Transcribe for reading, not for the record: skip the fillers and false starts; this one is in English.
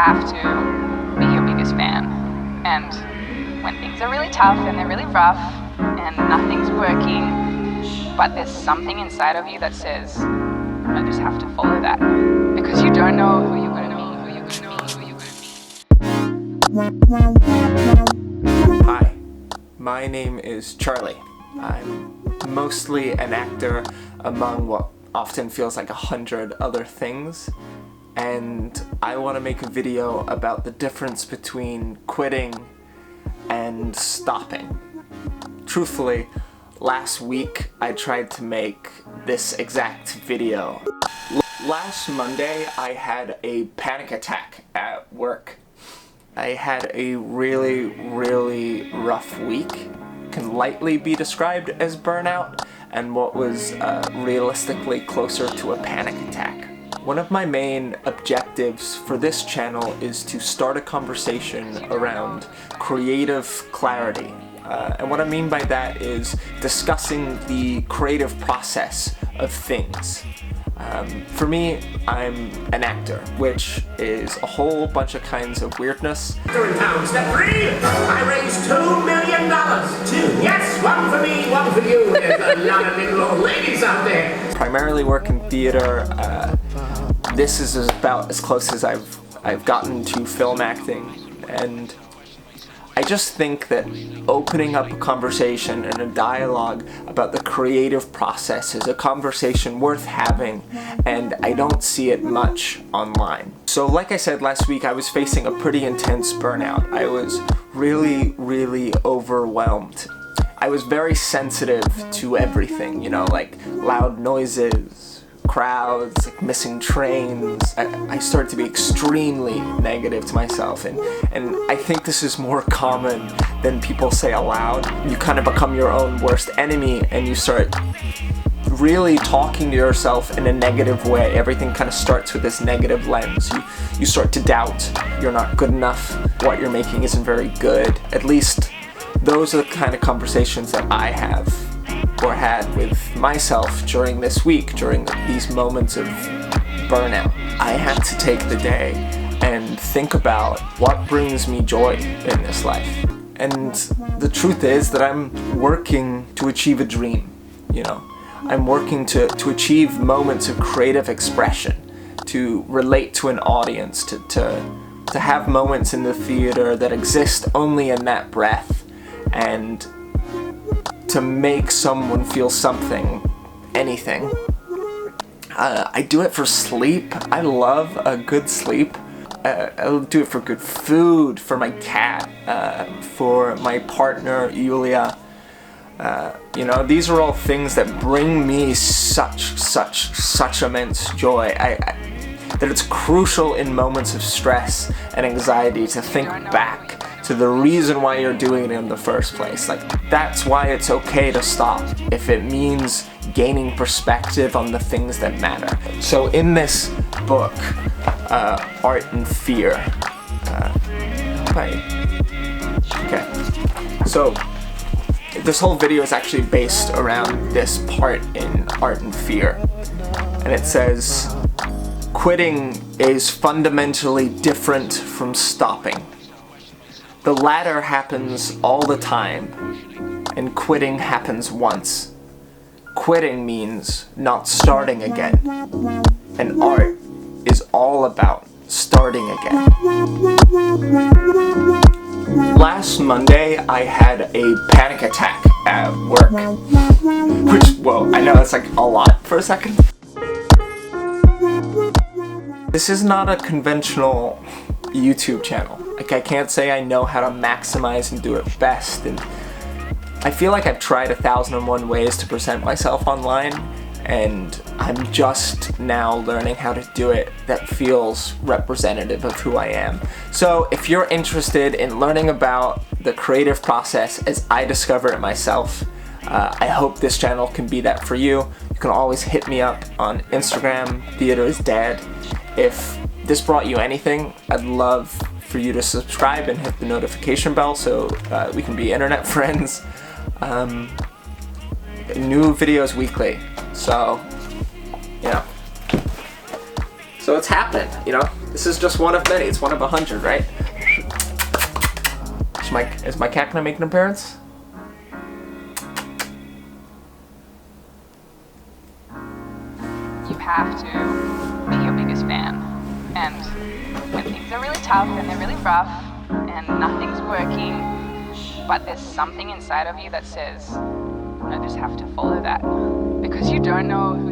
have to be your biggest fan. And when things are really tough and they're really rough and nothing's working, but there's something inside of you that says, I just have to follow that. Because you don't know who you're going to be, Hi, my name is Charlie. I'm mostly an actor among what often feels like 100 other things, and I want to make a video about the difference between quitting and stopping. Truthfully, last week I tried to make this exact video. Last Monday I had a panic attack at work. I had a really rough week. Can lightly be described as burnout, and what was realistically closer to a panic attack. One of my main objectives for this channel is to start a conversation around creative clarity. And what I mean by that is discussing the creative process of things. For me, I'm an actor, which is a whole bunch of kinds of weirdness. £100. Step 3, I raised $2 million. 2, yes, one for me, one for you. There's a lot of little old ladies out there. Primarily work in theater. This is about as close as I've gotten to film acting, and I just think that opening up a conversation and a dialogue about the creative process is a conversation worth having, and I don't see it much online. So like I said last week, I was facing a pretty intense burnout. I was really overwhelmed. I was very sensitive to everything, you know, like loud noises, crowds, like missing trains. I started to be extremely negative to myself, and I think this is more common than people say aloud. You kind of become your own worst enemy, and you start really talking to yourself in a negative way. Everything kind of starts with this negative lens. You start to doubt you're not good enough, what you're making isn't very good. At least those are the kind of conversations that I have or had with myself during this week, during these moments of burnout. I had to take the day and think about what brings me joy in this life. And the truth is that I'm working to achieve a dream, you know. I'm working to achieve moments of creative expression, to relate to an audience, to have moments in the theater that exist only in that breath, and to make someone feel something, anything. I do it for sleep. I love a good sleep. I'll do it for good food, for my cat, for my partner, Yulia. You know, these are all things that bring me such immense joy. That it's crucial in moments of stress and anxiety to think back to the reason why you're doing it in the first place. Like, that's why it's okay to stop if it means gaining perspective on the things that matter. So in this book, Art and Fear, so this whole video is actually based around this part in Art and Fear, and it says, quitting is fundamentally different from stopping. The latter happens all the time, and quitting happens once. Quitting means not starting again, and art is all about starting again. Last Monday, I had a panic attack at work, which, whoa, I know that's like a lot for a second. This is not a conventional YouTube channel. Like, I can't say I know how to maximize and do it best, and I feel like I've tried 1,001 ways to present myself online, and I'm just now learning how to do it that feels representative of who I am. So if you're interested in learning about the creative process as I discover it myself, I hope this channel can be that for you. You can always hit me up on Instagram, Theater is Dead. If this brought you anything, I'd love for you to subscribe and hit the notification bell so we can be internet friends. New videos weekly, so, you know. So it's happened, you know. This is just one of many. It's one of 100, right? Is my cat gonna make an appearance? You have to be your biggest fan. And when things are really tough and they're really rough and nothing's working, but there's something inside of you that says, I just have to follow that. Because you don't know who